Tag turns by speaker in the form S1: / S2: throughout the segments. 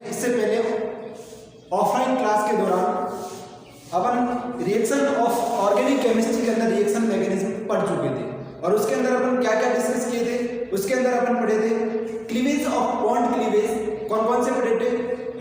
S1: इससे पहले offline class के दौरान अपन रिएक्शन ऑफ ऑर्गेनिक केमिस्ट्री के अंदर रिएक्शन मैकेनिज्म पढ़ चुके थे और उसके अंदर अपन क्या क्या डिस्कस किए थे। उसके अंदर अपन पढ़े थे क्लीवेज ऑफ बॉन्ड क्लीवेज, कौन कौन से पढ़े थे,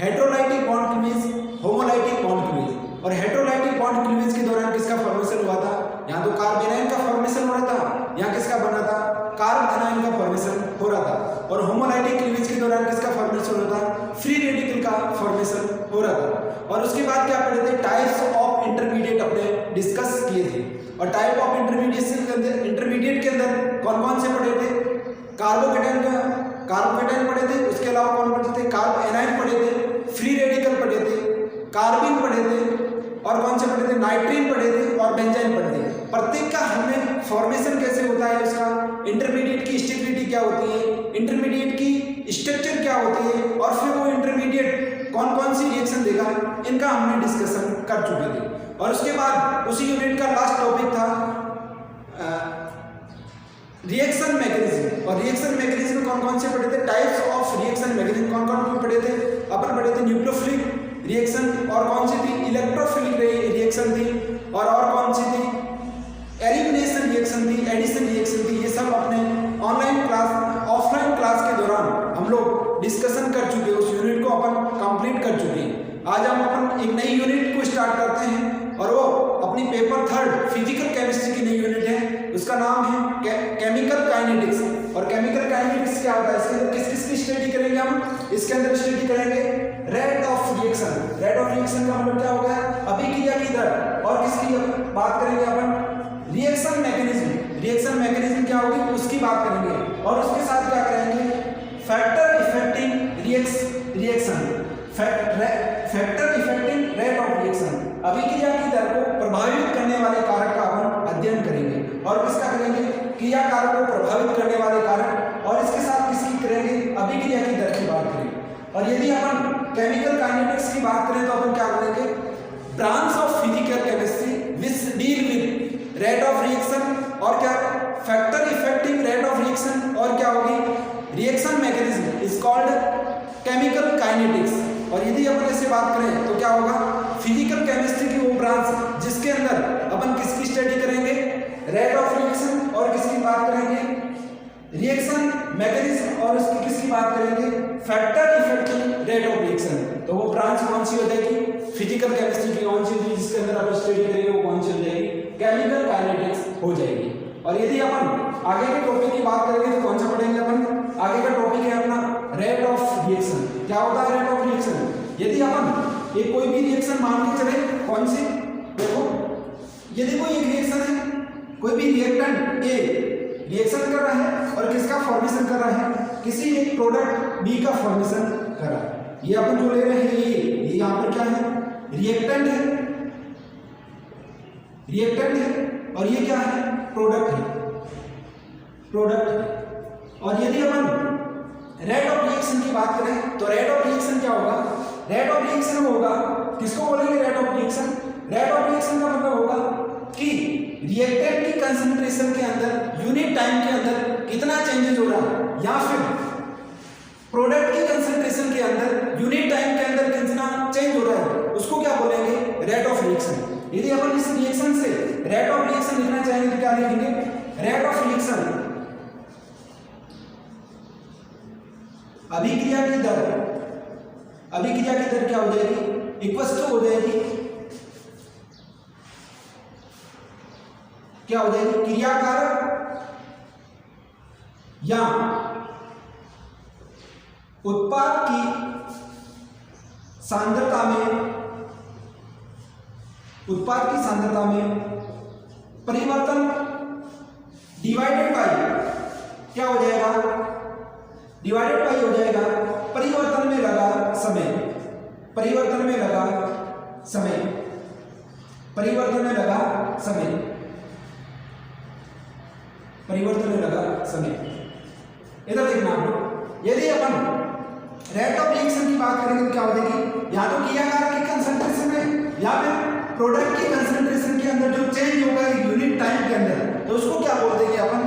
S1: heterolytic bond cleavage, homolytic bond cleavage. और हेटेरोलाइटिक बॉन्ड क्लीवेज के दौरान किसका फॉर्मेशन हुआ था, यहाँ तो कार्बेनाइन का फॉर्मेशन हो रहा था, यहाँ किसका बना था, कार्बेनाइन का फॉर्मेशन हो रहा था। और होमोलाइटिक क्लीवेज के दौरान किसका फॉर्मेशन हो रहा था, फ्री रेडिकल का फॉर्मेशन हो रहा था। और उसके बाद क्या पढ़े थे, टाइप्स ऑफ इंटरमीडिएट अपने डिस्कस किए थे। और टाइप ऑफ इंटरमीडिएट के अंदर कौन कौन से पढ़े थे, कार्बोकेटाइन पढ़े थे, उसके अलावा कौन पढ़े थे, कार्बोएनाइन पढ़े थे, फ्री रेडिकल पढ़े थे, कार्बिन पढ़े थे, और कौन से पढ़े थे, नाइट्रीन पढ़े थे और बेंजाइन पढ़े थे। प्रत्येक का हमें फॉर्मेशन कैसे होता है, उसका इंटरमीडिएट की स्टेबिलिटी क्या होती है, इंटरमीडिएट की स्ट्रक्चर क्या होती है, और फिर वो इंटरमीडिएट कौन कौन सी रिएक्शन देगा, इनका हमने डिस्कशन कर चुके थे। और उसके बाद उसी यूनिट का लास्ट टॉपिक था रिएक्शन मैकेनिज्म। और रिएक्शन मैकेनिज्म में कौन कौन से पढ़े थे, टाइप्स ऑफ रिएक्शन मैकेनिज्म कौन कौन पढ़े थे, अपन पढ़े थे न्यूक्लियोफिलिक रिएक्शन, और कौन सी थी, इलेक्ट्रोफिलिक रिएक्शन थी, और कौन सी थी, एलिमिनेशन रिएक्शन थी, एडिशन रिएक्शन थी। ये सब अपने ऑनलाइन क्लास ऑफलाइन क्लास के दौरान हम लोग डिस्कशन कर चुके हैं, उस यूनिट को अपन कंप्लीट कर चुके हैं। आज हम अपन एक नई यूनिट को स्टार्ट करते हैं और वो अपनी पेपर 3 फिजिकल केमिस्ट्री की नई यूनिट है, उसका नाम है केमिकल काइनेटिक्स। और केमिकल काइनेटिक्स क्या होता है, इसके अंदर किस किस की स्टडी करेंगे हम, इसके अंदर स्टडी करेंगे rate of reaction. Rate of reaction का मतलब क्या हो गया, अभिक्रिया की दर। और किसकी बात करेंगे अपन, रिएक्शन मैकेनिज्म। रिएक्शन मैकेनिज्म क्या होगी उसकी बात करेंगे। और उसके साथ क्या करेंगे, factor affecting reaction, factor affecting rate of reaction, अभिक्रिया की दर को प्रभावित करने वाले कारक का हम अध्ययन करेंगे। और किसका करेंगे, क्रिया कारक को प्रभावित करने वाले कारक, और इसके साथ किसकी करेंगे, अभिक्रिया की दर की बात करेंगे। और यदि अपन केमिकल काइनेटिक्स की बात करें तो अपन क्या करेंगे, branch of physical chemistry which deal with rate of reaction, और क्या factor affecting rate of reaction, और क्या होगी reaction mechanism is called chemical kinetics. और यदि अपन ऐसे बात करें तो क्या होगा, फिजिकल केमिस्ट्री की वो ब्रांच जिसके अंदर अपन किसकी स्टडी करेंगे, रेट ऑफ रिएक्शन, और किसकी बात करेंगे, रिएक्शन मैकेनिज्म, और उसकी किसकी बात करेंगे, factor affecting rate of reaction. तो वो ब्रांच कौन सी हो जाएगी, फिजिकल केमिस्ट्री की कौन सी होगी जिसके अंदर आप स्टडी करेंगे, वो कौन सी हो जाएगी, केमिकल काइनेटिक्स हो जाएगी। और यदि अपन आगे के टॉपिक की बात करेंगे तो कौन सा पढ़ेंगे अपन, आगे का टॉपिक है अपना रेट ऑफ रिएक्शन। क्या होता है रेट ऑफ रिएक्शन, यदि अपन एक कोई भी रिएक्शन मान के चले, कौन सी, देखो यदि कोई एक रिएक्शन है, कोई भी रिएक्टेंट ए रिएक्शन कर रहा है और किसका फॉर्मेशन कर रहा है, किसी एक प्रोडक्ट बी का फॉर्मेशन कर रहा है। ये अपन जो ले रहे हैं ये यहाँ पर क्या है, रिएक्टेंट है, रिएक्टेंट है, और ये क्या है, प्रोडक्ट है, प्रोडक्ट। और यदि अपन रेट ऑफ रिएक्शन की बात करें तो रेट ऑफ रिएक्शन क्या होगा, रेट ऑफ रिएक्शन होगा, किसको बोलेंगे rate of reaction, rate of reaction का मतलब होगा कि रिएक्टेंट की कंसंट्रेशन के अंदर यूनिट टाइम के अंदर कितना चेंजेस हो रहा है, या फिर प्रोडक्ट की कंसंट्रेशन के अंदर यूनिट टाइम के अंदर कितना चेंज हो रहा है, उसको क्या बोलेंगे, रेट ऑफ रिएक्शन। यदि अपन इस रिएक्शन से रेट ऑफ रिएक्शन लिखना चाहेंगे तो क्या लिखेंगे, रेट ऑफ रिएक्शन अभिक्रिया की दर, अभिक्रिया की दर क्या हो जाएगी, इक्वल टू हो जाएगी, क्या हो जाएगी, क्रिया कारक या उत्पाद की सांद्रता में, उत्पाद की सांद्रता में परिवर्तन डिवाइडेड बाय क्या हो जाएगा, डिवाइडेड बाय हो जाएगा परिवर्तन में लगा समय, परिवर्तन में लगा समय, परिवर्तन में लगा समय, परिवर्तन में लगा समय। इधर देखना आप लोग, यदि अपन रेट ऑफ रिएक्शन की बात करेंगे तो क्या हो जाएगी, या तो क्रिया कारक की कंसंट्रेशन में या फिर प्रोडक्ट की कंसंट्रेशन के अंदर जो चेंज होगा यूनिट टाइम के अंदर, तो उसको क्या बोल देंगे अपन,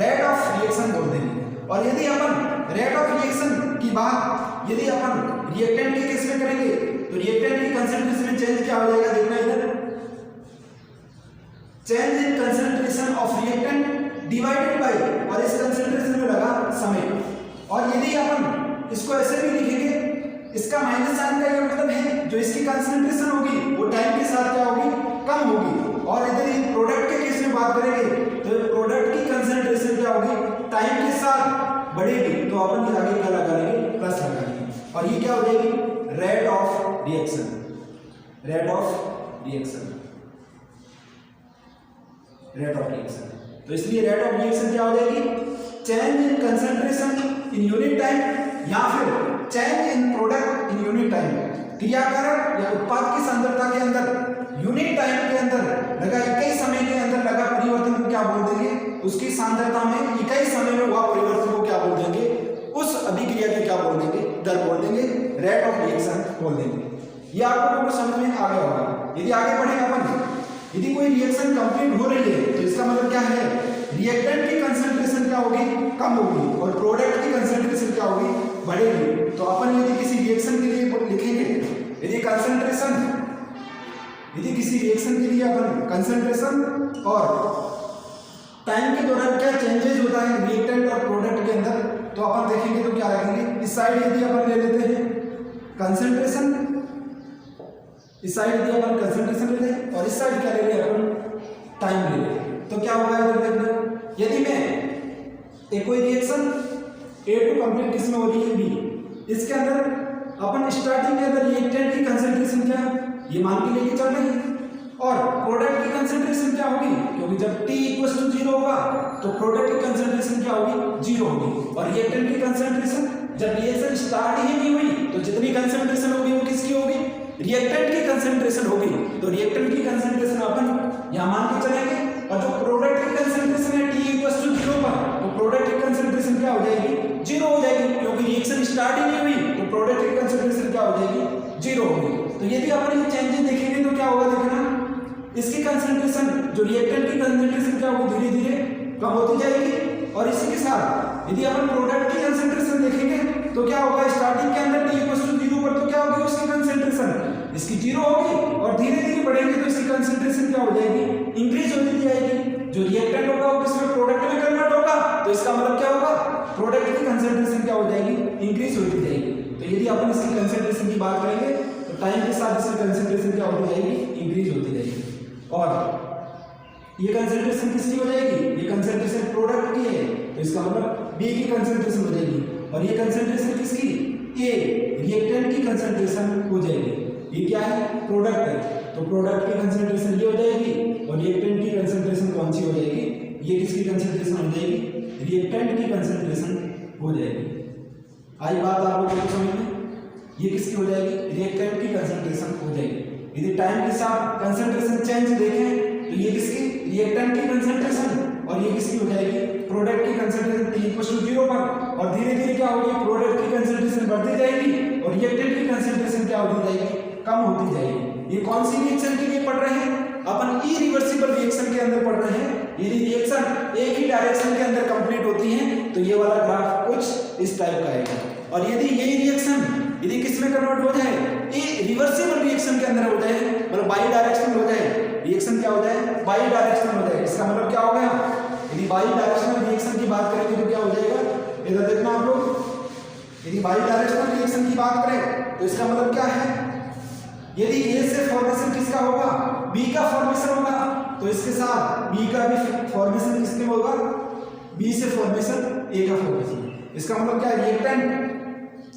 S1: रेट ऑफ रिएक्शन बोल देंगे। और यदि अपन रेट ऑफ रिएक्शन की बात यदि अपन रिएक्टेंट के केस में करेंगे तो रिएक्टेंट की कंसंट्रेशन में चेंज क्या हो जाएगा, देखना इधर, change in concentration of reactant divided by, और इस कंसंट्रेशन में लगा समय। और यदि अपन इसको ऐसे भी लिखेंगे, इसका माइनस साइन का ये मतलब है जो इसकी कंसंट्रेशन होगी वो टाइम के साथ क्या होगी, कम होगी। और इधर प्रोडक्ट के केस में बात करेंगे तो प्रोडक्ट की कंसंट्रेशन क्या होगी, टाइम के साथ बढ़ेगी। तो अपन आगे क्या लगा लेंगे, प्लस लगा लेंगे, और ये क्या हो जाएगी, rate of reaction, rate of reaction, rate of reaction. तो इसलिए रेट ऑफ रिएक्शन क्या हो जाएगी, change in concentration in unit time, या फिर change in product in unit time. क्रियाकारक या उत्पाद की सांद्रता के अंदर यूनिट टाइम के अंदर लगा इकाई समय के अंदर लगा परिवर्तन को क्या बोल देंगे, उसकी सांद्रता में इकाई समय में हुआ परिवर्तन को क्या बोल देंगे, उस अभिक्रिया के क्या बोल देंगे, दर बोल देंगे, रेट ऑफ रिएक्शन बोल देंगे। ये आपको बिल्कुल समझ में आ गया होगा। यदि आगे बढ़े अपन, यदि कोई रिएक्शन कंप्लीट हो रही है तो इसका मतलब क्या है, रिएक्टेंट की कंसंट्रेशन क्या होगी, कम होगी, और प्रोडक्ट की कंसंट्रेशन क्या होगी, बढ़ेगी। तो अपन यदि किसी रिएक्शन के लिए लिखेंगे, यदि कंसंट्रेशन, यदि किसी रिएक्शन के लिए अपन कंसंट्रेशन और टाइम के दौरान क्या चेंजेस होता है रिएक्टेंट और प्रोडक्ट के अंदर, तो अपन देखेंगे तो क्या रखेंगे, इस साइड यदि अपन ले लेते हैं कंसंट्रेशन, इस साइड यदि अपन कंसंट्रेशन ले लें और इस साइड क्या ले लें अपन, टाइम ले लें, तो क्या होगा इधर देखना, यदि मैं एक कोई रिएक्शन A2 कंप्लीट किसमें हो रही है, B, इसके अंदर अपन स्टार्टिंग के अंदर रिएक्टेंट की कंसंट्रेशन क्या है, ये मान के लेके चल रहे हैं, और प्रोडक्ट की कंसंट्रेशन क्या होगी, क्योंकि जब T = 0 होगा तो प्रोडक्ट की कंसंट्रेशन क्या होगी, 0 होगी। और रिएक्टेंट की कंसंट्रेशन जब रिएक्शन स्टार्ट ही नहीं हुई तो जितनी कंसंट्रेशन होगी वो किसकी होगी, रिएक्टेंट की कंसंट्रेशन होगी। तो रिएक्टेंट की कंसंट्रेशन अपन यहाँ मान के चलेंगे, और जो प्रोडक्ट की कंसंट्रेशन है T = 0 पर, तो प्रोडक्ट की कंसंट्रेशन क्या हो जाएगी, 0 हो जाएगी, क्योंकि रिएक्शन स्टार्ट ही नहीं हुई तो प्रोडक्ट की कंसंट्रेशन क्या हो जाएगी, 0 होगी। तो यदि अपन ये चेंजेस देखेंगे तो क्या होगा, देखना, इसकी कंसंट्रेशन जो रिएक्टेंट की कंसंट्रेशन क्या होगी, धीरे धीरे कम होती जाएगी। और इसी के साथ यदि अपन प्रोडक्ट की कंसंट्रेशन देखेंगे तो क्या होगा, स्टार्टिंग के अंदर T = 0 पर तो क्या होगी उसकी कंसंट्रेशन, इसकी 0 होगी, और धीरे धीरे बढ़ेंगे तो इसकी कंसंट्रेशन क्या हो जाएगी, इंक्रीज होती जाएगी। जो रिएक्टेंट होगा वो किसमें, प्रोडक्ट में कन्वर्ट होगा, तो इसका मतलब क्या होगा, प्रोडक्ट की कंसंट्रेशन क्या हो जाएगी, इंक्रीज होती जाएगी। तो यदि अपन इसकी कंसंट्रेशन की बात करेंगे तो टाइम के साथ इसकी कंसंट्रेशन क्या होती जाएगी, इंक्रीज होती जाएगी। और ये कंसंट्रेशन किसकी हो जाएगी, ये कंसंट्रेशन प्रोडक्ट की है, तो इसका मतलब B की कंसंट्रेशन हो जाएगी, और ये कंसंट्रेशन किसकी, A, रिएक्टेंट की कंसंट्रेशन हो जाएगी। ये क्या है, प्रोडक्ट है, तो प्रोडक्ट की कंसंट्रेशन ये हो जाएगी, और रिएक्टेंट की कंसंट्रेशन कौन सी हो जाएगी, ये किसकी कंसंट्रेशन हो जाएगी, रिएक्टेंट की कंसंट्रेशन हो जाएगी। आई बात आप लोगों को समझ में, ये किसकी हो जाएगी, रिएक्टेंट की कंसंट्रेशन हो जाएगी। यदि टाइम के साथ कंसंट्रेशन चेंज देखें तो ये किसकी, रिएक्टेंट की कंसंट्रेशन, और ये किसकी हो जाएगी, प्रोडक्ट की कंसंट्रेशन T = 0 पर, और धीरे धीरे क्या होगी, प्रोडक्ट की कंसंट्रेशन बढ़ती जाएगी और रिएक्टेंट की कंसंट्रेशन क्या होती जाएगी, कम होती जाएगी। ये कौन सी रिएक्शन के लिए पढ़ रहे हैं अपन, इरिवर्सिबल रिएक्शन के अंदर पढ़ रहे हैं। यदि रिएक्शन एक ही डायरेक्शन के अंदर कंप्लीट होती है तो ये वाला ग्राफ कुछ इस टाइप का आएगा, और यदि यही रिएक्शन यदि किस में कन्वर्ट हो जाए, ये रिवर्सिबल रिएक्शन के अंदर हो जाए, मतलब बाई डायरेक्शनल हो जाए, रिएक्शन क्या हो जाए, बाई डायरेक्शनल हो जाए, इसका मतलब क्या हो गया, यदि बाई डायरेक्शनल रिएक्शन की बात करेंगे तो क्या हो जाएगा, इधर देखना आप लोग, यदि बाई डायरेक्शनल रिएक्शन की बात करें तो इसका मतलब क्या है, यदि A से फॉर्मेशन किसका होगा, B का फॉर्मेशन होगा, तो इसके साथ B का भी फॉर्मेशन किसके होगा, B से फॉर्मेशन A का फॉर्मेशन। इसका मतलब क्या, रिएक्टेंट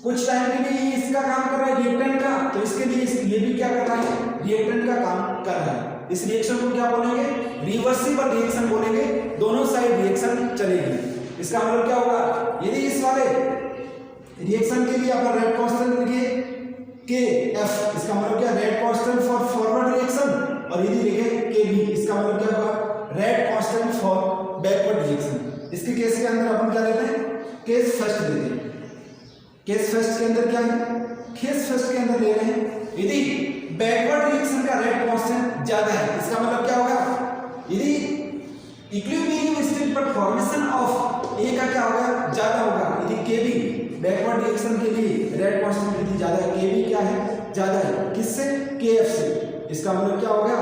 S1: कुछ टाइम के लिए इसका काम कर रहा है रिएक्टेंट का, तो इसके लिए ये भी क्या कर रहा है, रिएक्टेंट का काम कर रहा है। इस रिएक्शन को क्या बोलेंगे, रिवर्सिबल रिएक्शन बोलेंगे, दोनों साइड रिएक्शन चलेगी। इसका मतलब क्या होगा, यदि इस वाले रिएक्शन के लिए अपन रेट कांस्टेंट लिखे Kf, इसका मतलब क्या, rate constant for forward reaction, और यदि लिखे Kb, इसका मतलब क्या होगा, rate constant for backward reaction. इसके केस के अंदर अपन क्या लेते हैं, केस फर्स्ट लेते हैं। केस फर्स्ट के अंदर क्या है, केस फर्स्ट के अंदर ले रहे हैं यदि बैकवर्ड रिएक्शन का रेट कांस्टेंट ज्यादा है, इसका मतलब क्या होगा, यदि इक्विलिब्रियम स्टेट पर फॉर्मेशन ऑफ A का क्या होगा, ज्यादा होगा, यदि Kb बैकवर्ड रिएक्शन के लिए रेट कांस्टेंट ज्यादा है, Kb क्या है, ज्यादा है किससे, Kf से। इसका मतलब क्या हो गया,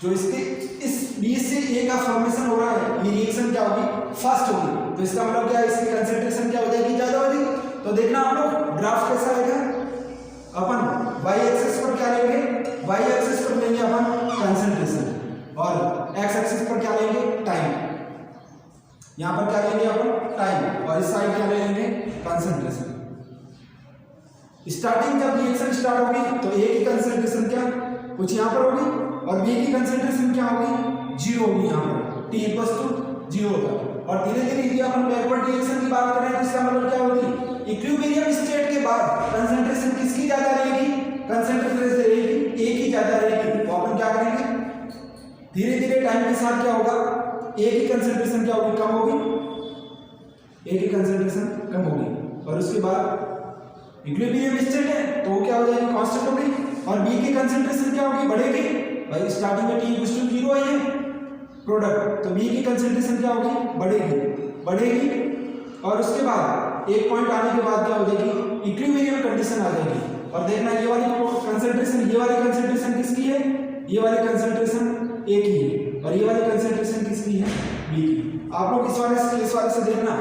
S1: जो इसके इस B से A का फॉर्मेशन हो रहा है, ये रिएक्शन क्या होगी, फास्ट होगी। तो इसका मतलब क्या है, इसकी कंसंट्रेशन क्या हो जाएगी, ज्यादा हो जाएगी। तो देखना आप लोग ग्राफ कैसा आएगा, अपन y एक्सिस पर क्या लेंगे, y एक्सिस पर लेंगे अपन कंसंट्रेशन और x एक्सिस पर क्या लेंगे, टाइम। यहां पर क्या लेंगे अपन, टाइम, और इस साइड क्या लेंगे, कंसंट्रेशन। स्टार्टिंग जब रिएक्शन स्टार्ट होगी तो A की कंसंट्रेशन क्या कुछ यहां पर होगी और B की कंसंट्रेशन क्या होगी, 0 होगी यहां पर, T = 0 होगा। और धीरे धीरे यदि अपन बैकवर्ड रिएक्शन की बात करें तो इसका मतलब क्या होगी, इक्विलिब्रियम स्टेट के बाद कंसंट्रेशन किसकी ज्यादा रहेगी, कंसंट्रेशन रहेगी A की ज्यादा रहेगी। तो अपन क्या करेंगे, धीरे धीरे टाइम के साथ क्या होगा, A की कंसंट्रेशन क्या होगी, कम होगी, A की कंसंट्रेशन कम होगी। और उसके बाद इक्विलिब्रियम स्टेट है तो वो क्या हो जाएगी, कांस्टेंट होगी। और B की कंसंट्रेशन क्या होगी, बढ़ेगी, भाई स्टार्टिंग में T = 0 है ये प्रोडक्ट, तो B की कंसंट्रेशन क्या होगी, बढ़ेगी। और उसके बाद एक पॉइंट आने के बाद क्या हो जाएगी, इक्विलिब्रियम कंडीशन आ जाएगी। और देखना ये वाली कंसंट्रेशन, ये वाली कंसंट्रेशन किसकी है, ये वाली कंसंट्रेशन A की है और ये वाली कंसंट्रेशन किसकी है, B की। आप लोग इस वाले से देखना,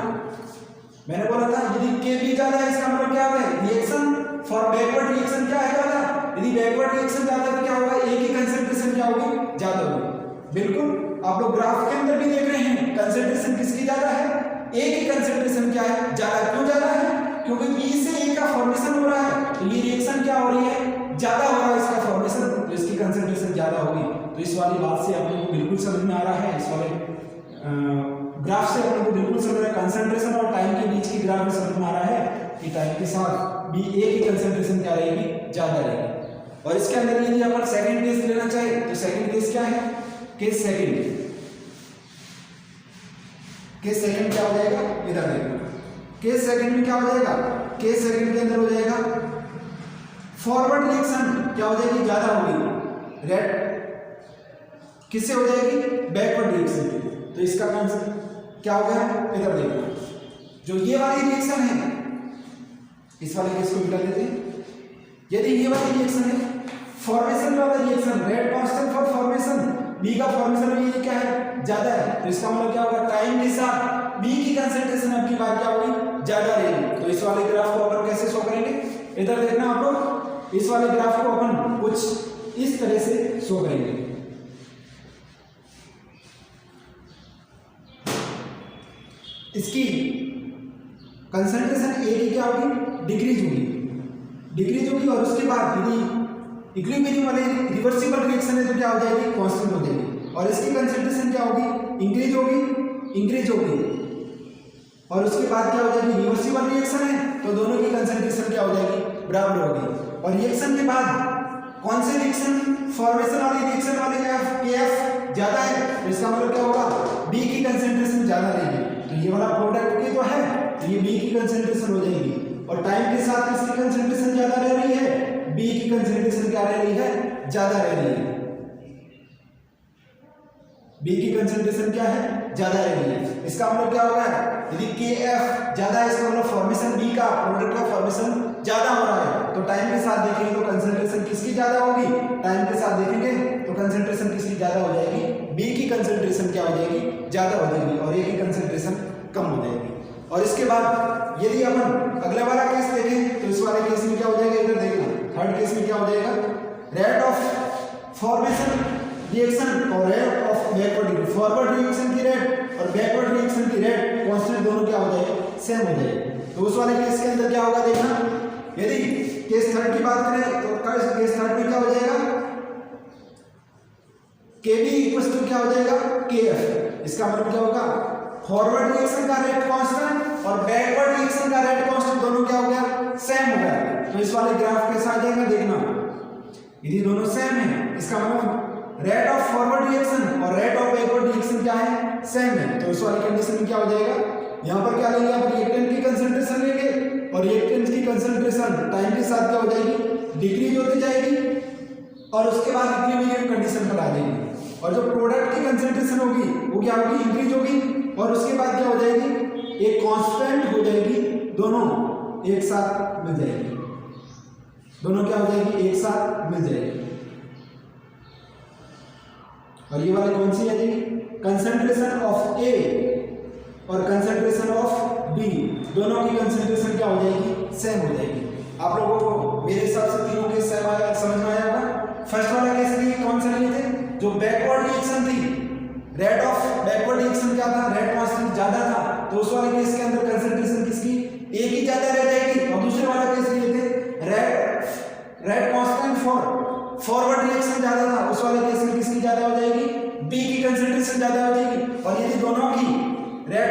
S1: मैंने बोला था यदि Kb ज्यादा है इसका मतलब क्या है, रिएक्शन फॉर बैकवर्ड रिएक्शन क्या है, ज्यादा। यदि बैकवर्ड रिएक्शन ज्यादा तो क्या होगा, A की कंसंट्रेशन क्या होगी, ज्यादा होगी। बिल्कुल आप लोग ग्राफ के अंदर भी देख रहे हैं, कंसंट्रेशन किसकी ज्यादा है, A की कंसंट्रेशन क्या है, ज्यादा। क्यों ज्यादा है, क्योंकि B से A का फॉर्मेशन हो रहा है, तो ये रिएक्शन क्या हो रही है, ज्यादा हो रहा है इसका फॉर्मेशन, तो इसकी कंसंट्रेशन ज्यादा होगी। तो इस वाली बात से आप लोगों को बिल्कुल समझ में आ रहा है, इस वाले ग्राफ से आप लोगों को बिल्कुल समझ रहा है, कंसंट्रेशन और टाइम के बीच की ग्राफ में समझ में आ रहा है कि टाइम के साथ B A की कंसंट्रेशन क्या रहेगी, ज्यादा रहेगी। और इसके अंदर यदि अपन सेकंड केस लेना चाहे तो सेकंड केस क्या है, केस सेकंड क्या हो जाएगा, इधर देखो, केस सेकंड में क्या हो जाएगा, केस सेकंड के अंदर हो जाएगा फॉरवर्ड रिएक्शन क्या हो जाएगी, ज्यादा होगी, रेट किससे हो जाएगी, बैकवर्ड रिएक्शन की। तो इसका आंसर क्या होगा, इधर देखो, जो ये वाली रिएक्शन है, इस वाले केस को निकाल देते हैं। यदि ये वाली रिएक्शन है, फॉर्मेशन वाला reaction, rate constant for formation, B का फॉर्मेशन में ये क्या है, ज्यादा है, तो इसका मतलब क्या होगा, टाइम के साथ B की कंसंट्रेशन अब की बार क्या होगी, ज्यादा रहेगी। तो इस वाले ग्राफ को अपन कैसे शो करेंगे, इधर देखना आप लोग, इस वाले ग्राफ को अपन कुछ इस तरह से शो करेंगे। इसकी कंसंट्रेशन A की क्या होगी, डिक्रीज होगी और उसके बाद यदि इक्विलिब्रियम वाले रिवर्सिबल रिएक्शन है तो क्या हो जाएगी, कांस्टेंट हो जाएगी। और इसकी कंसंट्रेशन क्या होगी, इंक्रीज होगी और उसके बाद क्या हो जाएगी, रिवर्सिबल रिएक्शन है तो दोनों की कंसंट्रेशन क्या हो जाएगी, बराबर होगी। और रिएक्शन के बाद कौन से रिएक्शन, फॉर्मेशन वाली रिएक्शन वाले Kf ज्यादा है, तो इसका मतलब क्या होगा, B की कंसंट्रेशन ज्यादा रहेगी। तो ये वाला प्रोडक्ट की तो है, तो ये B की कंसंट्रेशन हो जाएगी। और टाइम के साथ इसकी कंसंट्रेशन ज्यादा रह रही है, B की कंसंट्रेशन क्या रह रही है, ज्यादा रह रही है, B की कंसंट्रेशन क्या है, ज्यादा रह रही है। इसका मतलब क्या होगा, यदि Kf ज्यादा है इसका मतलब फॉर्मेशन B का, प्रोडक्ट का फॉर्मेशन ज्यादा हो रहा है, तो टाइम के साथ देखेंगे तो कंसंट्रेशन किसकी ज्यादा होगी, टाइम के साथ देखेंगे तो कंसंट्रेशन किसकी ज्यादा हो जाएगी, B की कंसंट्रेशन क्या हो जाएगी, ज्यादा हो जाएगी और A की कंसंट्रेशन कम हो जाएगी। और इसके बाद यदि अपन अगला वाला केस देखें तो इस वाले केस में क्या हो जाएगा, इधर देखना, थर्ड केस में क्या हो जाएगा, रेट ऑफ फॉर्मेशन रिएक्शन और rate of backward, forward reaction की रेट और बैकवर्ड रिएक्शन की रेट कांस्टेंट दोनों क्या हो जाएगा, सेम हो जाएगा। तो उस वाले केस के अंदर क्या होगा, देखना, यदि केस थर्ड की बात करें तो केस थर्ड में क्या हो जाएगा, Kb क्या हो जाएगा, Kf। इसका मतलब क्या होगा, फॉरवर्ड रिएक्शन का रेट कांस्टेंट और बैकवर्ड रिएक्शन का रेट कांस्टेंट दोनों क्या हो गया, सेम हो गया। तो इस वाले ग्राफ कैसा आ जाएगा, देखना, यदि दोनों सेम है इसका मतलब रेट ऑफ फॉरवर्ड रिएक्शन और रेट ऑफ बैकवर्ड रिएक्शन क्या है, सेम है। तो इस वाली कंडीशन में क्या हो जाएगा, यहाँ पर क्या लेंगे, आप रिएक्टेंट की कंसंट्रेशन लेंगे और रिएक्टेंट की कंसंट्रेशन टाइम के साथ क्या हो जाएगी, डिक्रीज होती जाएगी और उसके बाद इक्विलिब्रियम कंडीशन पर आ जाएगी। और जो प्रोडक्ट की कंसंट्रेशन होगी वो क्या होगी, इंक्रीज होगी और उसके बाद क्या हो जाएगी, एक कांस्टेंट हो जाएगी दोनों एक साथ मिल जाएगी, दोनों क्या हो जाएगी, एक साथ मिल जाएगी। और ये वाली कौन सी है जी, कंसंट्रेशन ऑफ ए और कंसंट्रेशन ऑफ बी, दोनों की कंसंट्रेशन क्या हो जाएगी, सेम हो जाएगी। आप लोगों को मेरे हिसाब से तीनों केस समझ में आया होगा। फर्स्ट वाला केस लिए कौन सा लिए थे, जो बैकवर्ड रिएक्शन थी, रेट ऑफ बैकवर्ड रिएक्शन क्या था, रेट कांस्टेंट ज्यादा था, तो उस वाले केस के अंदर कंसंट्रेशन किसकी, ए की ज्यादा रह जाएगी। और दूसरे वाला केस लिए थे रेट कांस्टेंट फॉरवर्ड रिएक्शन ज्यादा था, उस वाले केस में किसकी ज्यादा हो जाएगी, बी की कंसंट्रेशन ज्यादा हो जाएगी। और यदि दोनों की rate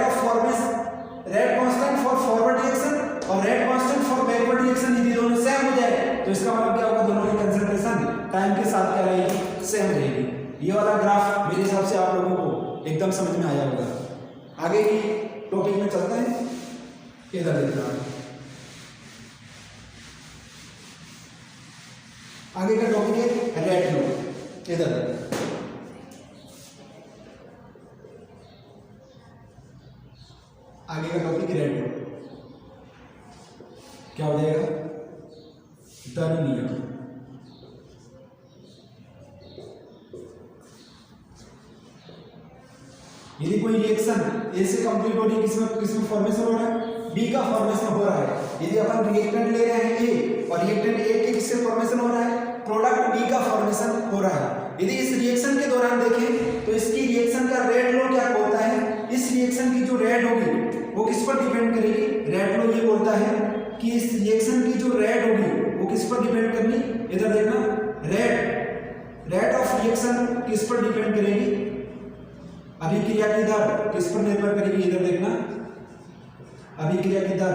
S1: constant for forward reaction और rate constant for backward reaction यदि दोनों सेम हो जाए तो इसका मतलब क्या होगा, दोनों की कंसंट्रेशन टाइम के साथ क्या रहेगी, सेम रहेगी। ये वाला ग्राफ मेरे हिसाब से आप लोगों को एकदम समझ में आया होगा। आगे की टॉपिक में चलते हैं, इधर देखना, आगे का टॉपिक है रेट लो। इधर आगे का टॉपिक रेट लो, क्या हो जाएगा, दर नियम। यदि कोई रिएक्शन ए से कंप्लीट हो रही है, किसमें फॉर्मेशन हो रहा है, बी का फॉर्मेशन हो रहा है। यदि अपन रिएक्टेंट ले रहे हैं ए और रिएक्टेंट ए के किससे फॉर्मेशन हो रहा है, प्रोडक्ट बी का फॉर्मेशन हो रहा है। यदि इस रिएक्शन के दौरान देखें तो इसकी रिएक्शन का रेट लो क्या बोलता है, इस रिएक्शन की जो रेट होगी वो किस पर डिपेंड करेगी, रेट लो ये बोलता है कि इस रिएक्शन की जो रेट होगी वो किस पर डिपेंड करनी, इधर देखना, रेट ऑफ रिएक्शन किस पर डिपेंड करेगी, अभिक्रिया की दर किस पर निर्भर करेगी, इधर देखना, अभिक्रिया की दर।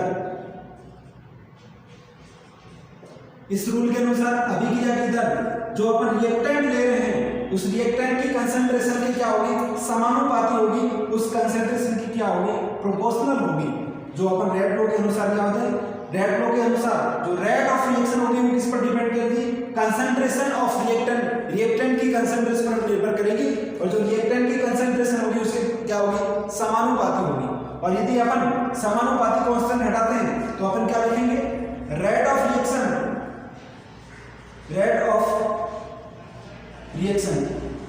S1: इस रूल के अनुसार अभिक्रिया की दर जो अपन रिएक्टेंट ले रहे हैं उस रिएक्टेंट की कंसंट्रेशन की क्या होगी, समानुपाती होगी, उस कंसंट्रेशन की क्या होगी, प्रोपोर्शनल होगी। जो अपन रेट लो के अनुसार क्या होता है, रेट लो के अनुसार जो रेट ऑफ रिएक्शन होगी वो किस पर डिपेंड करेगी, कंसंट्रेशन ऑफ रिएक्टेंट की कंसंट्रेशन पर निर्भर करेगी, और जो रिएक्टेंट की कंसंट्रेशन होगी उसके क्या होगी, समानुपाती होगी। और यदि अपन समानुपाती कांस्टेंट हटाते हैं तो अपन क्या लिखेंगे, रेट ऑफ रिएक्शन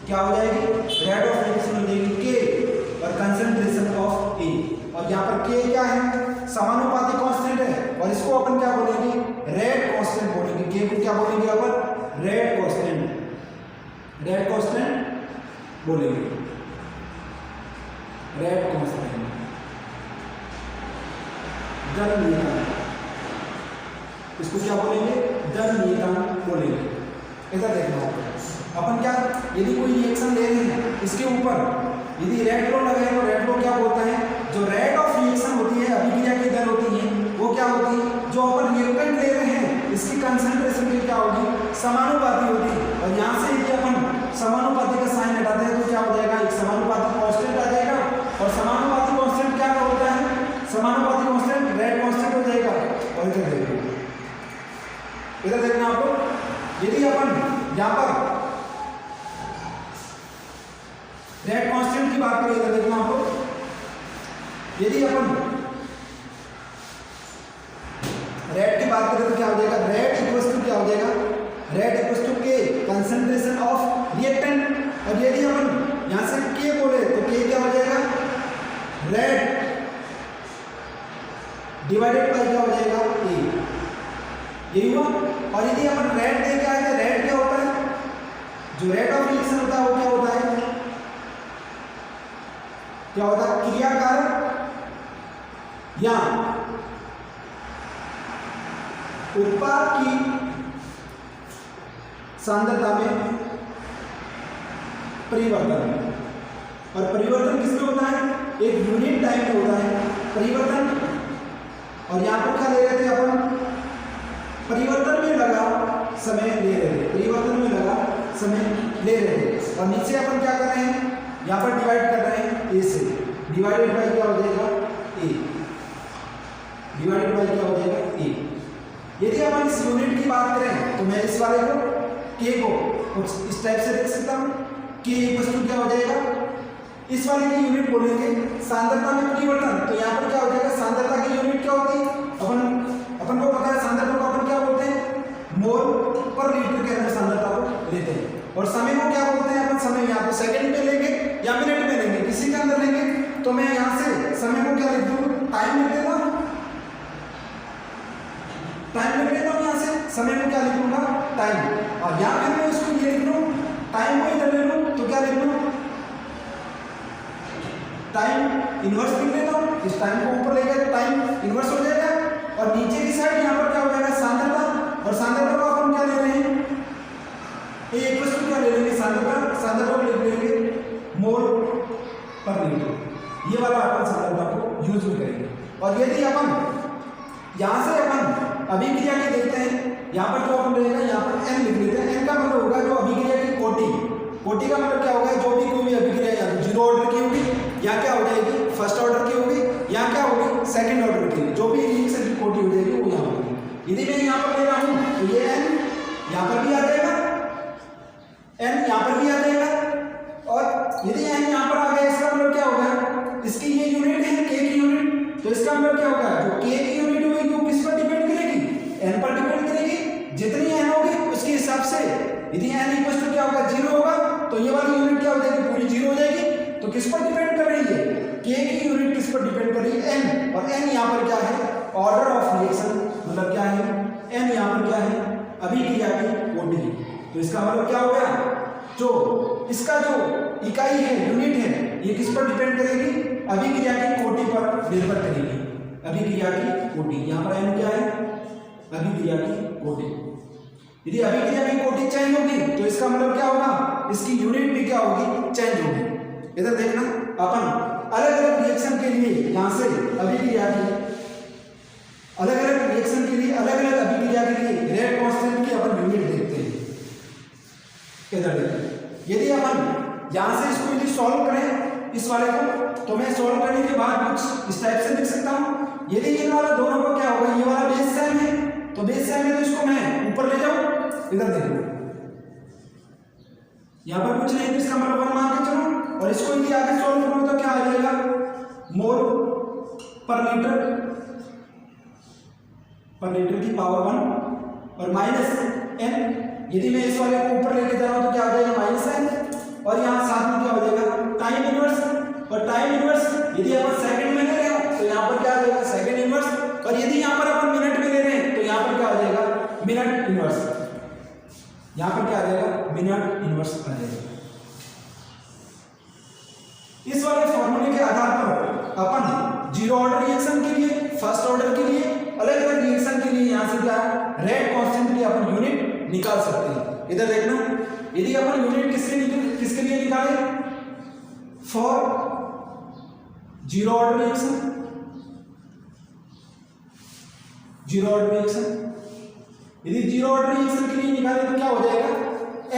S1: क्या हो जाएगी, रेट ऑफ रिएक्शन हो जाएगी के और कंसंट्रेशन ऑफ ए। और यहाँ पर के क्या है, समानुपाती कांस्टेंट है, और इसको अपन क्या बोलेंगे, रेट कांस्टेंट बोलेंगे। के को क्या बोलेंगे अपन, रेट कांस्टेंट बोलेंगे, रेट कांस्टेंट, दर नियतांक, इसको क्या बोलेंगे, दर नियतांक बोलेंगे। इधर देखना होगा अपन क्या, यदि कोई रिएक्शन ले रहे हैं इसके ऊपर यदि रेट लो लगे तो रेट लो क्या बोलता है, जो रेट ऑफ रिएक्शन होती है, अभिक्रिया की दर होती है, वो क्या होती है, जो अपन रिएक्टेंट ले रहे हैं इसकी कंसंट्रेशन की क्या होगी, समानुपाती होगी। और यहाँ से यदि अपन समानुपाती का साइन हटाते हैं तो क्या हो जाएगा, एक समानुपाती कांस्टेंट आ जाएगा। और समानुपाती कांस्टेंट क्या होता है, समानुपाती कांस्टेंट रेट कांस्टेंट हो जाएगा। और इधर देखना आपको, यदि अपन यहाँ पर रेट कांस्टेंट की बात करें, इधर देखना आपको, यदि अपन रेट की बात करें तो क्या हो जाएगा, रेट इक्वल्स टू क्या हो जाएगा, रेट इक्वल्स टू के कंसंट्रेशन ऑफ रिएक्टेंट। और यदि अपन यहां से के बोले तो के क्या हो जाएगा, रेट डिवाइडेड बाय क्या हो जाएगा, ए, यही हुआ। और यदि अपन रेट दे के आए, रेट क्या होता है, जो रेट ऑफ रिएक्शन होता है वो क्या होता है, क्या होता है, क्रियाकारक या उत्पाद की सांद्रता में परिवर्तन। और परिवर्तन किसमें होता है, एक यूनिट टाइम में होता है परिवर्तन। और यहां पर क्या ले रहे थे अपन, परिवर्तन में लगा समय ले रहे थे, परिवर्तन में लगा समय ले रहे थे। और नीचे अपन क्या कर रहे हैं, यहाँ पर डिवाइड कर रहे हैं ए से, डिवाइडेड बाय क्या हो जाएगा, ए, डिवाइडेड बाय क्या हो जाएगा, ए। यदि अपन इस यूनिट की बात करें तो मैं इस वाले को के को कुछ इस टाइप से देख सकता हूँ, के इक्वल क्या हो जाएगा, इस वाले की यूनिट बोलेंगे सांद्रता में परिवर्तन। तो यहाँ पर क्या हो जाएगा, सांद्रता की यूनिट क्या होती है, अपन को पता है सांद्रता को अपन क्या बोलते हैं, मोल पर लीटर के अंदर सांद्रता को लेते हैं। और समय को क्या बोलते हैं अपन, समय यहाँ पे सेकंड में लेंगे या मिनट में लेंगे, किसी के अंदर लेंगे। तो मैं यहाँ से समय को क्या लिख दूँ, टाइम लिख देता हूँ, टाइम लिख लेता हूँ यहाँ से, समय को क्या लिखूंगा, टाइम। और यहाँ पे मैं इसको ये लिख लूँ, टाइम को इधर ले लूँ तो क्या लिख लूँ, टाइम इनवर्स लिख लेता हूँ। इस टाइम को ऊपर ले गया तो टाइम इनवर्स हो जाएगा, और नीचे की साइड यहाँ पर क्या हो जाएगा, सांद्रता। और सांद्रता को अपन क्या ले रहे हैं, एक वस्तु क्या ले लेंगे, सांद्रता। सांद्रता को लिख लेंगे मोल पर लीटर, ये वाला अपन सांद्रता को यूज में करेंगे। और यदि अपन यहाँ से अपन अभिक्रिया के देखते हैं, यहाँ पर जो अपन रहेगा, यहाँ पर n लिख लेते हैं। n का मतलब होगा जो अभिक्रिया की कोटि, कोटि का मतलब क्या होगा, जो भी कोई भी अभिक्रिया या तो जीरो ऑर्डर की होगी, या क्या हो जाएगी फर्स्ट ऑर्डर की होगी, या क्या होगी सेकंड ऑर्डर की, जो भी रिएक्शन की कोटि हो जाएगी वो यहाँ होगी। यदि मैं यहाँ पर ले रहा हूँ तो ये n यहाँ पर भी आ जाएगा, n यहाँ पर भी आ जाएगा। और यदि n यहाँ पर आ गया, इसका मतलब क्या होगा, इसकी ये यूनिट है k की यूनिट, तो इसका मतलब क्या होगा, जो k की यूनिट होगी वो किस पर डिपेंड करेगी, n पर डिपेंड करेगी। जितनी n होगी उसके हिसाब से, यदि n इक्वल टू क्या होगा, 0 होगा, तो ये वाली यूनिट क्या हो जाएगी, पूरी 0 हो जाएगी। तो किस पर डिपेंड कर रही है, k की यूनिट किस पर डिपेंड कर रही है, n। और n यहाँ पर क्या है, ऑर्डर ऑफ रिएक्शन, मतलब क्या है, n यहाँ पर क्या है, अभिक्रिया की कोटि। तो इसका मतलब क्या हो गया, जो इसका जो इकाई है, यूनिट है, ये किस पर डिपेंड करेगी, अभिक्रिया की कोटि पर निर्भर करेगी। अभिक्रिया की कोटि, यहाँ पर n क्या है, अभिक्रिया की कोटि। यदि अभिक्रिया की कोटि चेंज होगी तो इसका मतलब क्या होगा, इसकी यूनिट भी क्या होगी, चेंज होगी। इधर देखना, अपन अलग अलग रिएक्शन के लिए यहाँ से अभिक्रिया की, अलग अलग रिएक्शन के लिए, अलग अलग अभिक्रिया के लिए रेट कांस्टेंट की अपन यूनिट देखते हैं। इधर देखिए, यदि अपन यहाँ से इसको यदि सॉल्व करें इस वाले को, तो मैं सॉल्व करने के बाद कुछ इस टाइप से लिख सकता हूँ। यदि ये वाला दोनों का क्या होगा, ये वाला बेस सेम है, तो बेस सेम है तो इसको मैं ऊपर ले जाऊँ। इधर देखो, यहाँ पर कुछ नहीं, तो इसका मतलब 1 मान के चलो। और इसको यदि आगे सॉल्व करो तो क्या आ जाएगा, मोल पर लीटर की पावर 1 और माइनस n। यदि मैं इस वाले को ऊपर लेके जा रहा हूं तो क्या हो जाएगा, माइनस n। और यहाँ साथ में क्या हो जाएगा, टाइम इनवर्स। और टाइम इनवर्स यदि अपन सेकंड में ले रहे हो तो यहाँ पर क्या आ जाएगा, सेकंड इनवर्स। और यदि यहाँ पर अपन मिनट में ले रहे हैं तो यहाँ पर क्या आ जाएगा, मिनट इनवर्स। यहाँ पर क्या आ जाएगा, मिनट इनवर्स आ जाएगा। इस वाले फॉर्मूले के आधार पर अपन जीरो ऑर्डर रिएक्शन के लिए, फर्स्ट ऑर्डर के लिए, अलग अलग रिएक्शन के लिए यहाँ से क्या रेट कांस्टेंट की अपन यूनिट निकाल सकते हैं। इधर देखना, यदि अपन यूनिट किसके लिए निकाले, for zero order reaction, zero order reaction, यदि जीरो ऑर्डर रिएक्शन के लिए निकाले तो क्या हो जाएगा,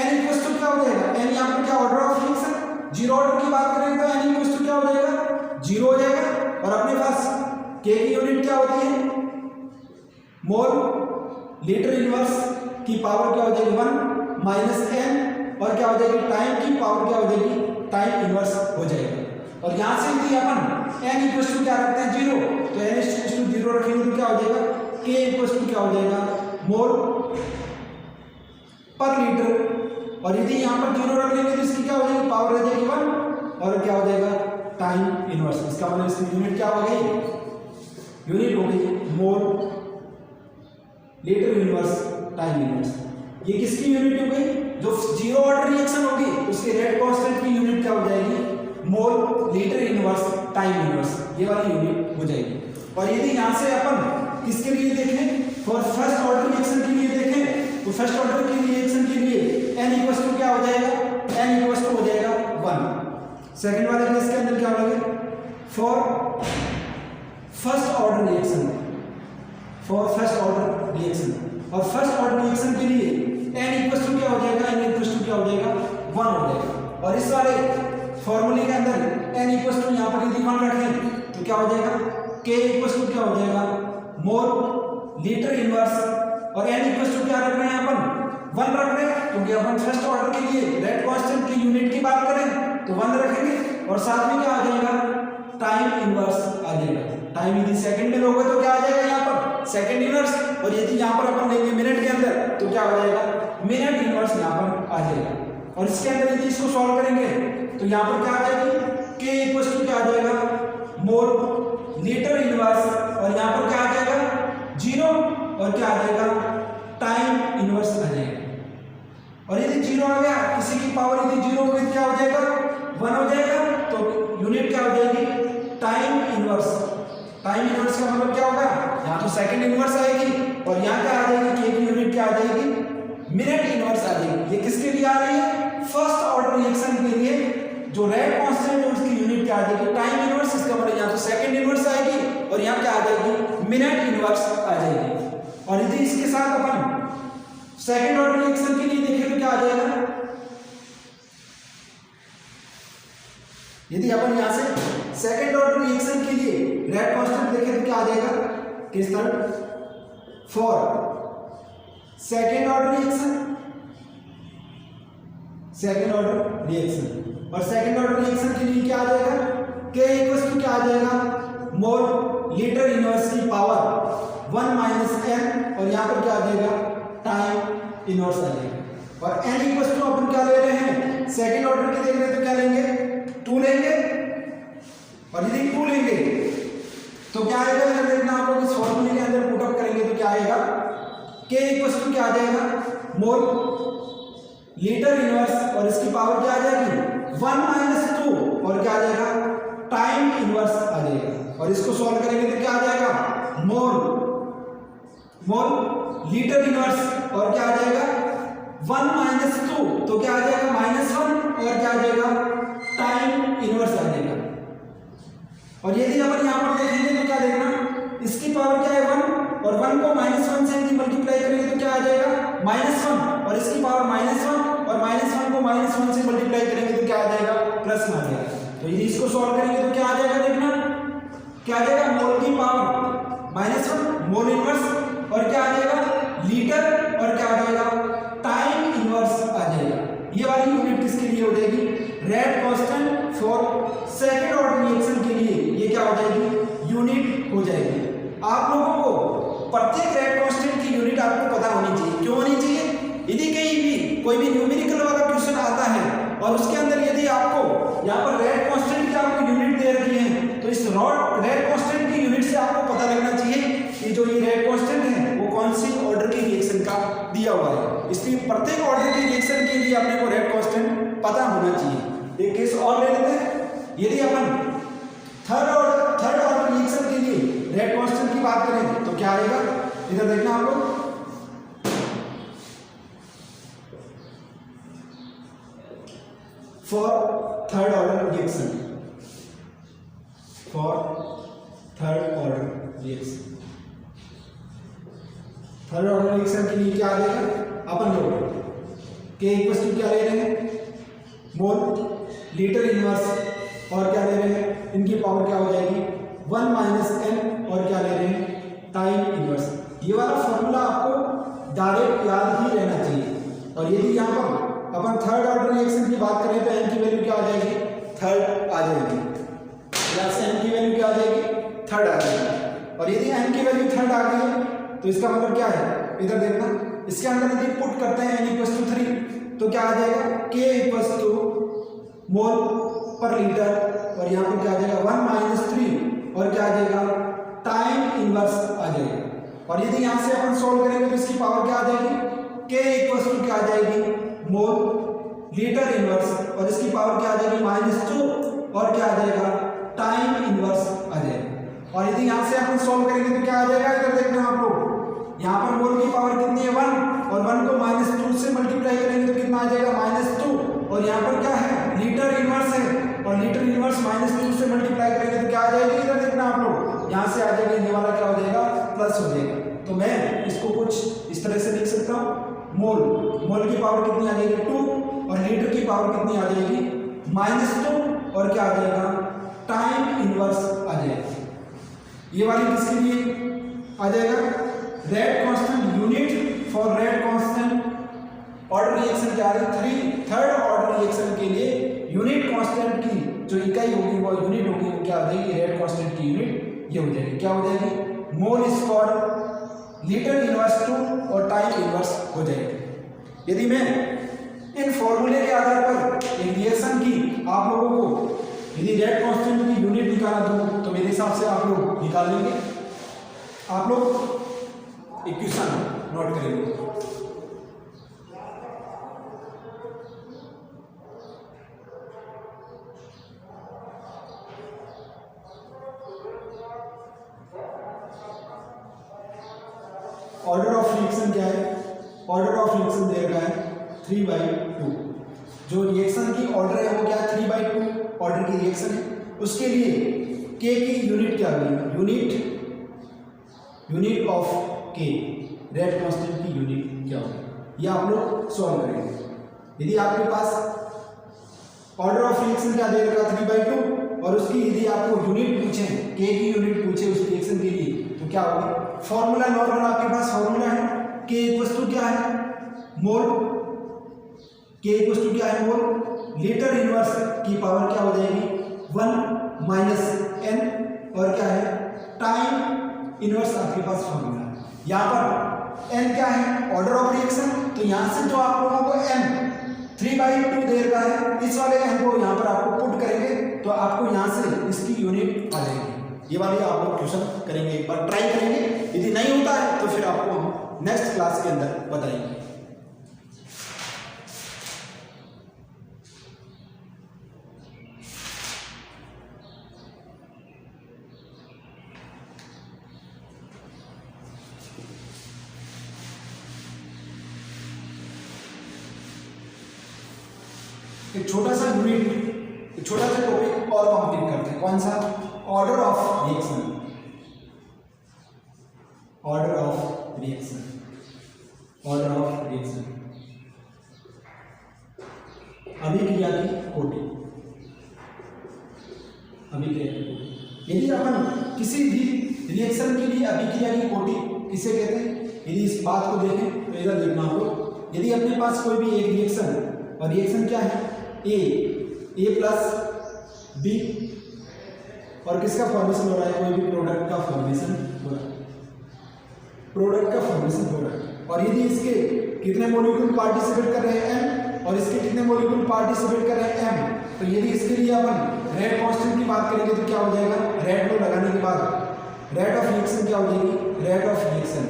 S1: n इक्वल्स टू क्या हो जाएगा, n यहाँ पर क्या order of reaction, zero order की बात करें तो n इक्वल्स टू क्या हो जाएगा, 0 हो जाएगा। और अपने पास k की यूनिट क्या होती है, मोल लीटर इनवर्स की पावर क्या हो जाएगी 1 माइनस n, और क्या हो जाएगी टाइम की पावर क्या हो जाएगी, टाइम इनवर्स हो जाएगी। और यहाँ से यदि अपन n इक्वल्स टू क्या रखते हैं 0, तो n इक्वल्स टू 0 रखेंगे तो क्या हो जाएगा, k इक्वल्स टू क्या हो जाएगा, मोल पर लीटर। और यदि यहाँ पर 0 रख लेंगे तो इसकी क्या हो जाएगी, पावर रह जाएगी 1, और क्या हो जाएगा, टाइम इनवर्स। इसका मतलब इसकी यूनिट क्या हो गई, यूनिट हो गई mole litre inverse time inverse. ये किसकी यूनिट हो गई, जो जीरो ऑर्डर रिएक्शन होगी उसके रेट कांस्टेंट की यूनिट क्या हो जाएगी, mole litre inverse time inverse, ये वाली यूनिट हो जाएगी। और यदि यहाँ से अपन किसके लिए देखें, फॉर फर्स्ट ऑर्डर रिएक्शन के लिए देखें, तो फर्स्ट ऑर्डर के रिएक्शन के लिए n इक्वल्स टू क्या हो जाएगा, n इक्वल्स टू हो जाएगा 1। सेकंड वाले केस के अंदर क्या हो जाएगा, for first order reaction, for first order reaction. और फर्स्ट ऑर्डर रिएक्शन के लिए n इक्वल्स टू क्या हो जाएगा, n इक्वल्स टू क्या हो जाएगा, 1 हो जाएगा। और इस वाले फॉर्मूले के अंदर n इक्वल्स टू यहाँ पर यदि 1 रखें तो क्या हो जाएगा, k इक्वल्स टू क्या हो जाएगा, मोल लीटर इनवर्स। और n इक्वल्स टू क्या रख रहे हैं अपन, 1 रख रहे हैं, क्योंकि अपन फर्स्ट ऑर्डर के लिए रेट कांस्टेंट की यूनिट की बात करें तो 1 रखेंगे। और साथ में क्या आ जाएगा, टाइम इनवर्स आ जाएगा। टाइम यदि सेकंड में लोगे तो क्या आ जाएगा यहाँ पर, सेकंड इनवर्स, और यदि यहाँ पर अपन लेंगे मिनट के अंदर तो क्या हो जाएगा, मिनट इनवर्स यहाँ पर आ जाएगा। और इसके अंदर यदि इसको सॉल्व करेंगे तो यहाँ पर क्या आ जाएगी, K इक्वल टू क्या आ जाएगा, मोल लीटर इनवर्स, और यहाँ पर क्या आ जाएगा 0, और क्या आ जाएगा टाइम इनवर्स आ जाएगा। और यदि 0 आ गया, किसी की पावर यदि 0 हो गई क्या हो जाएगा, 1 हो जाएगा, तो यूनिट क्या हो जाएगी, टाइम इनवर्स। टाइम इनवर्स का मतलब क्या होगा, यहाँ तो सेकंड इनवर्स आएगी, और यहाँ क्या आ जाएगी, K की यूनिट क्या आ जाएगी, मिनट इनवर्स आ जाएगी। ये किसके लिए आ रही है, फर्स्ट ऑर्डर रिएक्शन के लिए जो रेट कांस्टेंट है उसकी यूनिट क्या आ जाएगी, टाइम इनवर्स। इसका मतलब यहाँ तो सेकंड इनवर्स आएगी, और यहाँ क्या आ जाएगी, मिनट इनवर्स आ जाएगी। और यदि इसके साथ अपन सेकंड ऑर्डर रिएक्शन के लिए देखें तो क्या आ जाएगा, यदि अपन यहां से सेकंड ऑर्डर रिएक्शन के लिए रेट कांस्टेंट देखें तो क्या आ जाएगा, किस तरह for second order reaction, second order reaction, और सेकंड ऑर्डर रिएक्शन के लिए क्या आ जाएगा, K इक्वल टू क्या आ जाएगा, मोल लीटर इनवर्स की पावर 1 माइनस n, और यहाँ पर क्या आ जाएगा, टाइम इनवर्स आ जाएगा। और n इक्वल टू अपन क्या ले रहे हैं, सेकंड ऑर्डर के देख रहे हैं तो क्या लेंगे, 2 लेंगे, और यदि 2 लेंगे तो क्या आएगा, अगर देखना आप लोग इस फॉर्मूले के अंदर पुट अप करेंगे तो क्या आएगा, K इक्वल टू क्या आ जाएगा, मोल लीटर इनवर्स, और इसकी पावर क्या आ जाएगी 1 माइनस 2, और क्या आ जाएगा, टाइम इनवर्स आ जाएगा। और इसको सॉल्व करेंगे तो क्या आ जाएगा, मोल लीटर इनवर्स, और क्या आ जाएगा 1 माइनस 2, तो क्या आ जाएगा -1, और क्या आ जाएगा टाइम इनवर्स आ जाएगा। और यदि अपन यहाँ पर देखेंगे तो क्या देखना, इसकी पावर क्या है 1, और 1 को -1 से यदि मल्टीप्लाई करेंगे तो क्या आ जाएगा -1, और इसकी पावर -1, और -1 को -1 से मल्टीप्लाई करेंगे तो क्या आ जाएगा, प्लस में आ जाएगा। तो यदि इसको सॉल्व करेंगे तो क्या आ जाएगा, देखना क्या आ जाएगा, मोल की पावर -1 मोल इनवर्स, और क्या आ जाएगा लीटर, और क्या आ जाएगा टाइम इनवर्स आ जाएगा। ये वाली यूनिट किसके लिए हो जाएगी, rate constant for second order reaction के लिए ये क्या हो जाएगी, यूनिट हो जाएगी। आप लोगों को प्रत्येक रेट कांस्टेंट की यूनिट आपको पता होनी चाहिए। क्यों होनी चाहिए, यदि कहीं भी कोई भी न्यूमेरिकल वाला क्वेश्चन आता है और उसके अंदर यदि आपको यहाँ पर रेट कांस्टेंट की आपको यूनिट दे रखी है, तो इस रेट कांस्टेंट की यूनिट से आपको पता लगना चाहिए कि जो ये रेट कांस्टेंट है वो कौन सी ऑर्डर की रिएक्शन का दिया हुआ है। इसलिए प्रत्येक ऑर्डर की रिएक्शन के लिए अपने को रेट कांस्टेंट पता होना चाहिए। एक केस और ले लेते हैं, यदि अपन थर्ड ऑर्डर रिएक्शन के लिए रेट कांस्टेंट की बात करें तो क्या आएगा, इधर देखना आप लोग, for third order reaction, for third order reaction, third order reaction के लिए क्या आ जाएगा, अपन लोग K इक्वल टू क्या ले रहे हैं, मोल लीटर इनवर्स, और क्या ले रहे हैं, इनकी पावर क्या हो जाएगी 1 माइनस n, और क्या ले रहे हैं टाइम इनवर्स। ये वाला फॉर्मूला आपको डायरेक्ट याद ही रहना चाहिए। और यदि यहाँ पर अपन थर्ड ऑर्डर रिएक्शन की बात करें तो n की वैल्यू क्या आ जाएगी, थर्ड आ जाएगी, यहाँ से n की वैल्यू क्या आ जाएगी, थर्ड आ जाएगी। और यदि n की वैल्यू थर्ड आ गई है तो इसका मतलब क्या है, इधर देखना, इसके अंदर यदि पुट करते हैं n इक्वल टू 3 तो क्या आ जाएगा, K इक्वल टू मोल पर लीटर, और यहाँ पर क्या आ जाएगा 1 माइनस 3, और क्या आ जाएगा टाइम इनवर्स आ जाएगा। और यदि यहाँ से अपन सोल्व करेंगे तो इसकी पावर क्या आ जाएगी, K इक्वल टू क्या आ जाएगी, मोल लीटर इनवर्स, और इसकी पावर क्या आ जाएगी -2, और क्या आ जाएगा टाइम इनवर्स आ जाएगा। और यदि यहाँ से अपन सोल्व करेंगे तो क्या आ जाएगा, इधर देखना आप लोग, यहाँ पर मोल की पावर कितनी है 1, और 1 को -2 से मल्टीप्लाई करेंगे तो कितना आ जाएगा -2, और यहाँ पर क्या है लीटर इनवर्स है, और लीटर इनवर्स -2 से मल्टीप्लाई करेंगे तो क्या आ जाएगी, इधर देखना आप लोग, यहाँ से आ जाएगा, ये वाला क्या हो जाएगा प्लस हो जाएगा। तो मैं इसको कुछ इस तरह से लिख सकता हूँ, मोल की पावर कितनी आ जाएगी 2, और लीटर की पावर कितनी आ जाएगी -2, और क्या आ जाएगा टाइम इनवर्स आ जाएगा। ये वाली किसके लिए आ जाएगा, rate constant unit for rate constant order reaction क्या आ रही है, थर्ड ऑर्डर रिएक्शन के लिए यूनिट कांस्टेंट की जो इकाई होगी वो यूनिट होगी, वो क्या आ जाएगी, रेट कांस्टेंट की यूनिट ये हो जाएगी, क्या हो जाएगी, mole square litre inverse two और टाइम इनवर्स हो जाएगी। यदि मैं इन फॉर्मूले के आधार पर एक रिएक्शन की आप लोगों को यदि रेट कांस्टेंट की यूनिट निकालना दूं तो मेरे हिसाब से आप लोग निकाल लेंगे। आप लोग इक्वेशन नोट करेंगे। ऑर्डर ऑफ रिएक्शन क्या है? ऑर्डर ऑफ रिएक्शन दे रखा है 3/2। जो रिएक्शन की ऑर्डर है वो क्या है? 3/2 ऑर्डर की रिएक्शन है। उसके लिए के की यूनिट क्या होगी? यूनिट ऑफ के, रेट कांस्टेंट की यूनिट क्या होगी? ये आप लोग सॉल्व करेंगे। यदि आपके पास ऑर्डर ऑफ रिएक्शन क्या दे रखा 3/2 और उसकी यदि आपको यूनिट पूछे, के की यूनिट पूछे उस रिएक्शन के लिए, तो क्या होगा? फॉर्मूला नॉर्मल आपके पास फॉर्मूला है, के इक्वल्स टू क्या है? मोल। के इक्वल्स टू क्या है? मोल। लीटर इनवर्स की पावर क्या हो जाएगी? 1 माइनस n, और क्या है? टाइम इनवर्स आपके पास फॉर्मूला है। यहाँ पर n क्या है? Order of reaction. तो यहाँ से जो आप लोगों को n 3/2 दे रखा है, इस वाले n को यहाँ पर आपको पुट करेंगे तो आपको यहाँ से इसकी यूनिट आ जाएगी। ये वाली आप लोग क्वेश्चन करेंगे, एक बार ट्राई करेंगे। यदि नहीं होता है तो फिर आपको हम नेक्स्ट क्लास के अंदर बताएंगे। एक छोटा सा यूनिट, एक छोटा सा टॉपिक और कंप्लीट करते हैं। कौन सा? Order of reaction. Order of reaction, order of reaction, अभिक्रिया की कोटि, अभिक्रिया की कोटि। यदि अपन किसी भी रिएक्शन के लिए अभिक्रिया की कोटि किसे कहते हैं? यदि इस बात को देखें तो इधर देखना आपको। यदि अपने पास कोई भी एक रिएक्शन, और रिएक्शन क्या है? ए प्लस बी, और किसका फॉर्मेशन हो रहा है? कोई भी प्रोडक्ट का फॉर्मेशन हो रहा है, प्रोडक्ट का फॉर्मेशन हो रहा है। और यदि इसके कितने मॉलिक्यूल पार्टिसिपेट कर रहे हैं? m, और इसके कितने मॉलिक्यूल पार्टिसिपेट कर रहे हैं? m। तो यदि इसके लिए अपन रेट कांस्टेंट की बात करेंगे तो क्या हो जाएगा? रेट को लगाने के बाद रेट ऑफ रिएक्शन क्या हो जाएगी? Rate of reaction,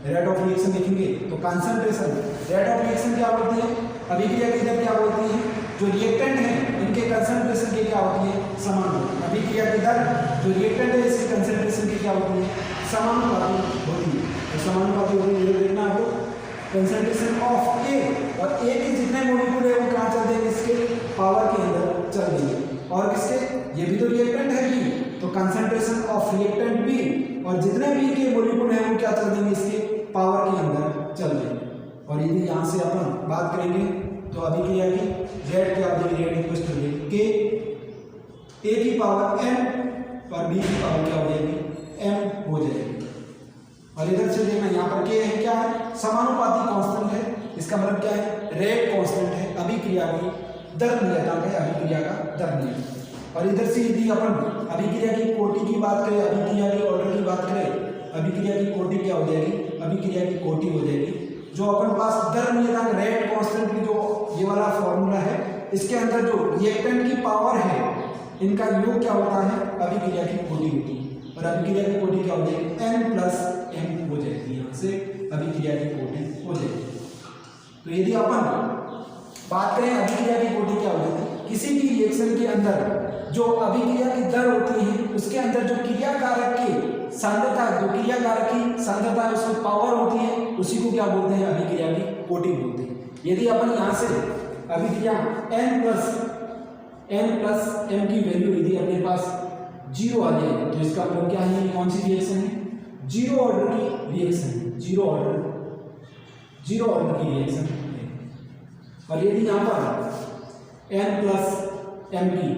S1: rate of reaction लिखेंगे तो कंसंट्रेशन। रेट ऑफ रिएक्शन क्या होती है? अभिक्रिया की दर क्या होती है? जो रिएक्टेंट है इनके कंसंट्रेशन की क्या होती है? समानुपाती। अभिक्रिया की दर जो रिएक्टेंट है इसके कंसंट्रेशन की क्या होती है? समानुपाती होती है। तो समानुपाती होती है, ये देखना आपको। कंसंट्रेशन ऑफ ए, और ए के जितने मॉलिक्यूल है वो कहाँ चल देंगे? इसके पावर के अंदर चल देंगे। और किसके? ये भी तो रिएक्टेंट है बी, तो कंसंट्रेशन ऑफ रिएक्टेंट बी, और जितने बी के मॉलिक्यूल हैं वो क्या चल देंगे? इसके पावर के अंदर चल देंगे। और यदि यहाँ से अपन बात करेंगे तो अभिक्रिया की रेट क्या हो जाएगी? रेट इक्वल्स टू के, ए की पावर m और बी की पावर क्या हो जाएगी? m हो जाएगी। और इधर से देखना यहाँ पर के है क्या है? समानुपाती कांस्टेंट है। इसका मतलब क्या है? रेट कांस्टेंट है, अभिक्रिया की दर नियतांक है, अभिक्रिया का दर नियतांक। और इधर से यदि अपन अभिक्रिया की कोटि की बात करें, अभिक्रिया की ऑर्डर की बात करें, अभिक्रिया की कोटि क्या हो जाएगी? अभिक्रिया की कोटि हो जाएगी जो अपन पास दर नियतांक रेट कांस्टेंट की जो ये वाला फॉर्मूला है, इसके अंदर जो रिएक्टेंट की पावर है इनका योग क्या होता है? अभिक्रिया की कोटि होती है। और अभिक्रिया की कोटि क्या हो जाएगी? n प्लस m हो जाएगी। यहाँ से अभिक्रिया की कोटि हो जाएगी। तो यदि अपन बात करें अभिक्रिया की कोटि क्या हो जाती है? किसी भी रिएक्शन के अंदर जो अभिक्रिया की दर होती है उसके अंदर जो क्रिया कारक की सांद्रता, जो क्रिया कारक की सांद्रता है उसकी पावर होती है, उसी को क्या बोलते हैं? अभिक्रिया की कोटि बोलते हैं। यदि अपन यहाँ से अभिक्रिया n प्लस m की वैल्यू यदि अपने पास 0 आ जाए तो इसका मतलब क्या है? कौन सी रिएक्शन है? जीरो ऑर्डर की रिएक्शन है, जीरो ऑर्डर की रिएक्शन है। और यदि यहाँ पर n प्लस m की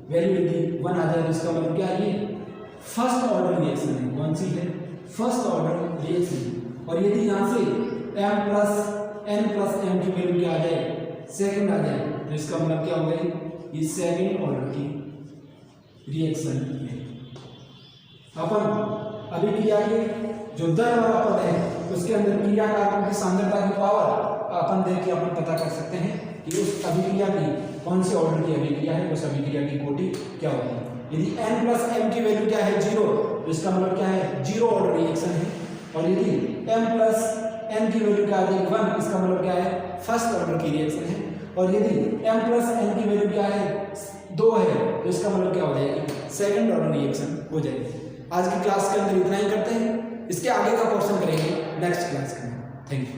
S1: वैल्यू यदि 1 आ जाए तो इसका मतलब क्या है? फर्स्ट ऑर्डर रिएक्शन है। कौन सी है? First order reaction. और यदि यहाँ से n प्लस m की वैल्यू क्या आ जाए? सेकंड आ जाए तो इसका मतलब क्या हो गई? ये सेकंड ऑर्डर की रिएक्शन है। अपन अभिक्रिया के जो दर वाला पद है उसके अंदर क्रिया कारकों की सांद्रता की पावर अपन देख के अपन पता कर सकते हैं कि उस अभिक्रिया की कौन से ऑर्डर की अभिक्रिया है, उस अभिक्रिया की कोटि क्या होती है। यदि n प्लस m की वैल्यू क्या है 0, तो इसका मतलब क्या है जीरो ऑर्डर रिएक्शन है। और यदि m प्लस n की वैल्यू क्या है 1, इसका मतलब क्या है फर्स्ट ऑर्डर की रिएक्शन है। और यदि m प्लस n की वैल्यू क्या है 2 है, तो इसका मतलब क्या हो जाएगी सेकंड ऑर्डर रिएक्शन हो जाएगी। आज की क्लास के अंदर इतना ही करते हैं, इसके आगे का क्वेश्चन करेंगे नेक्स्ट क्लास के अंदर। Thank you.